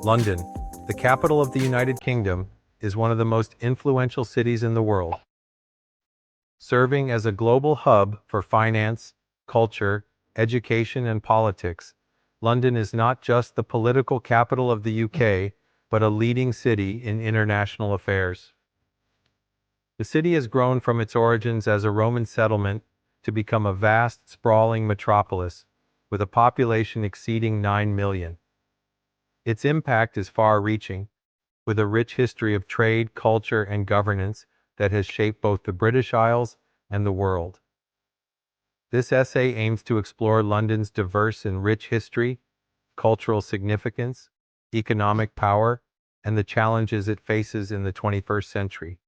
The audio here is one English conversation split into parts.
London, the capital of the United Kingdom, is one of the most influential cities in the world, serving as a global hub for finance, culture, education, and politics. London is not just the political capital of the UK, but a leading city in international affairs. The city has grown from its origins as a Roman settlement to become a vast, sprawling metropolis, with a population exceeding 9 million. Its impact is far-reaching, with a rich history of trade, culture, and governance that has shaped both the British Isles and the world. This essay aims to explore London's diverse and rich history, cultural significance, economic power, and the challenges it faces in the 21st century.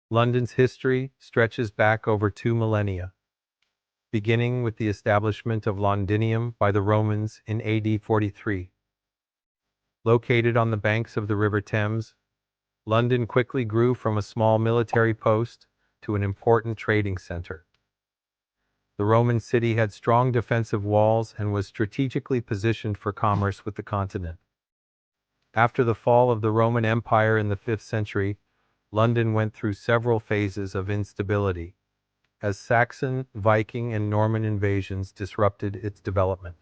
London's history stretches back over 2 millennia, beginning with the establishment of Londinium by the Romans in AD 43. Located on the banks of the River Thames, London quickly grew from a small military post to an important trading center. The Roman city had strong defensive walls and was strategically positioned for commerce with the continent. After the fall of the Roman Empire in the 5th century, London went through several phases of instability, as Saxon, Viking, and Norman invasions disrupted its development.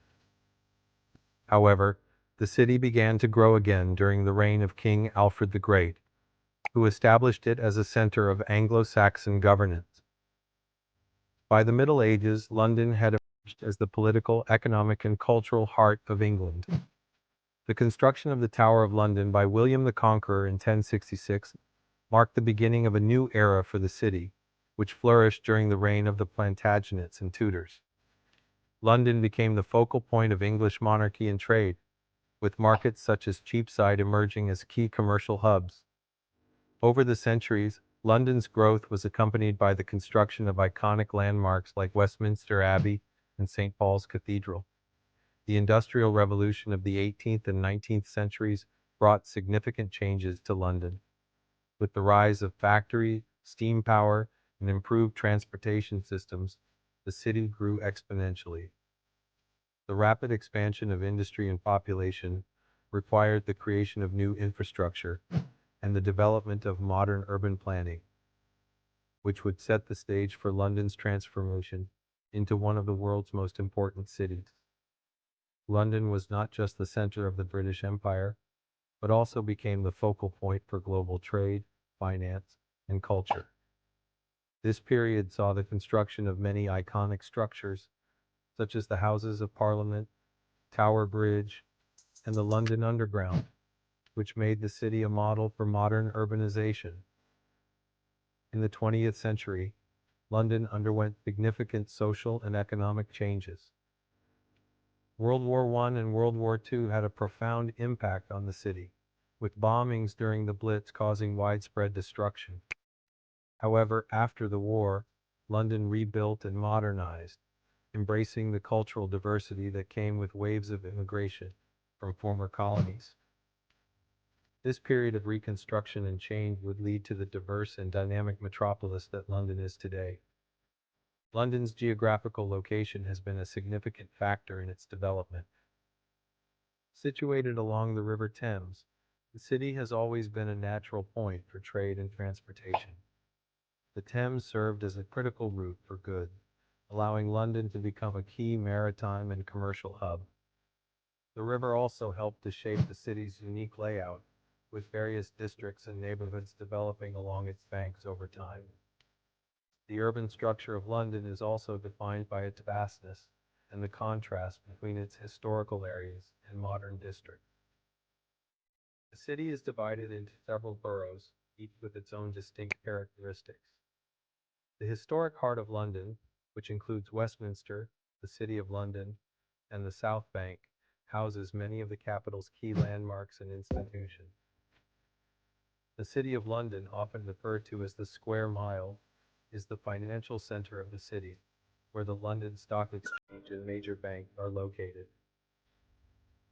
However, the city began to grow again during the reign of King Alfred the Great, who established it as a center of Anglo-Saxon governance. By the Middle Ages, London had emerged as the political, economic, and cultural heart of England. The construction of the Tower of London by William the Conqueror in 1066 marked the beginning of a new era for the city, which flourished during the reign of the Plantagenets and Tudors. London became the focal point of English monarchy and trade, with markets such as Cheapside emerging as key commercial hubs. Over the centuries, London's growth was accompanied by the construction of iconic landmarks like Westminster Abbey and St. Paul's Cathedral. The Industrial Revolution of the 18th and 19th centuries brought significant changes to London. With the rise of factories, steam power, and improved transportation systems, the city grew exponentially. The rapid expansion of industry and population required the creation of new infrastructure and the development of modern urban planning, which would set the stage for London's transformation into one of the world's most important cities. London was not just the center of the British Empire, but also became the focal point for global trade, finance, and culture. This period saw the construction of many iconic structures, such as the Houses of Parliament, Tower Bridge, and the London Underground, which made the city a model for modern urbanization. In the 20th century, London underwent significant social and economic changes. World War I and World War II had a profound impact on the city, with bombings during the Blitz causing widespread destruction. However, after the war, London rebuilt and modernized, embracing the cultural diversity that came with waves of immigration from former colonies. This period of reconstruction and change would lead to the diverse and dynamic metropolis that London is today. London's geographical location has been a significant factor in its development. Situated along the River Thames, the city has always been a natural point for trade and transportation. The Thames served as a critical route for goods, allowing London to become a key maritime and commercial hub. The river also helped to shape the city's unique layout, with various districts and neighborhoods developing along its banks over time. The urban structure of London is also defined by its vastness and the contrast between its historical areas and modern districts. The city is divided into several boroughs, each with its own distinct characteristics. The historic heart of London, which includes Westminster, the City of London, and the South Bank, houses many of the capital's key landmarks and institutions. The City of London, often referred to as the Square Mile, is the financial center of the city, where the London Stock Exchange and major banks are located.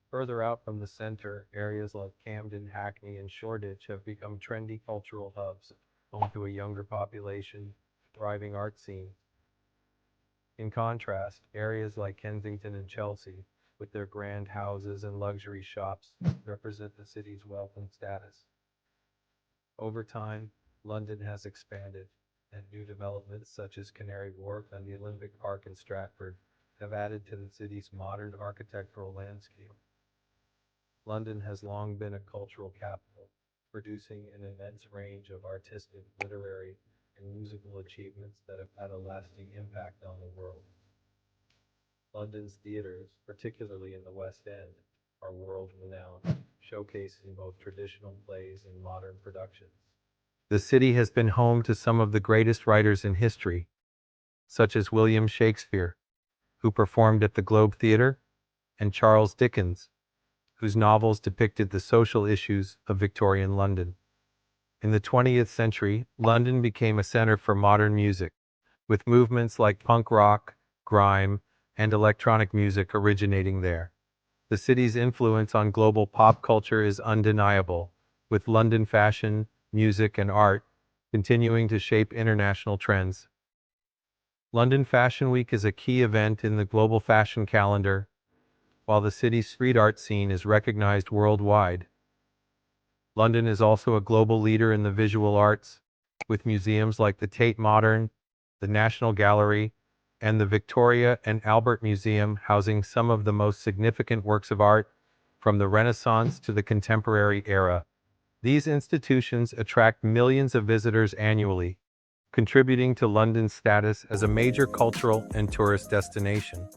Further out from the center, areas like Camden, Hackney, and Shoreditch have become trendy cultural hubs, home to a younger population, thriving art scene. In contrast, areas like Kensington and Chelsea, with their grand houses and luxury shops, represent the city's wealth and status. Over time, London has expanded, and new developments such as Canary Wharf and the Olympic Park in Stratford have added to the city's modern architectural landscape. London has long been a cultural capital, producing an immense range of artistic, literary, and musical achievements that have had a lasting impact on the world. London's theaters, particularly in the West End, are world-renowned, showcasing both traditional plays and modern productions. The city has been home to some of the greatest writers in history, such as William Shakespeare, who performed at the Globe Theatre, and Charles Dickens, whose novels depicted the social issues of Victorian London. In the 20th century, London became a center for modern music, with movements like punk rock, grime, and electronic music originating there. The city's influence on global pop culture is undeniable, with London fashion, music, and art continuing to shape international trends. London Fashion Week is a key event in the global fashion calendar, while the city's street art scene is recognized worldwide. London is also a global leader in the visual arts, with museums like the Tate Modern, the National Gallery, and the Victoria and Albert Museum housing some of the most significant works of art from the Renaissance to the contemporary era. These institutions attract millions of visitors annually, contributing to London's status as a major cultural and tourist destination.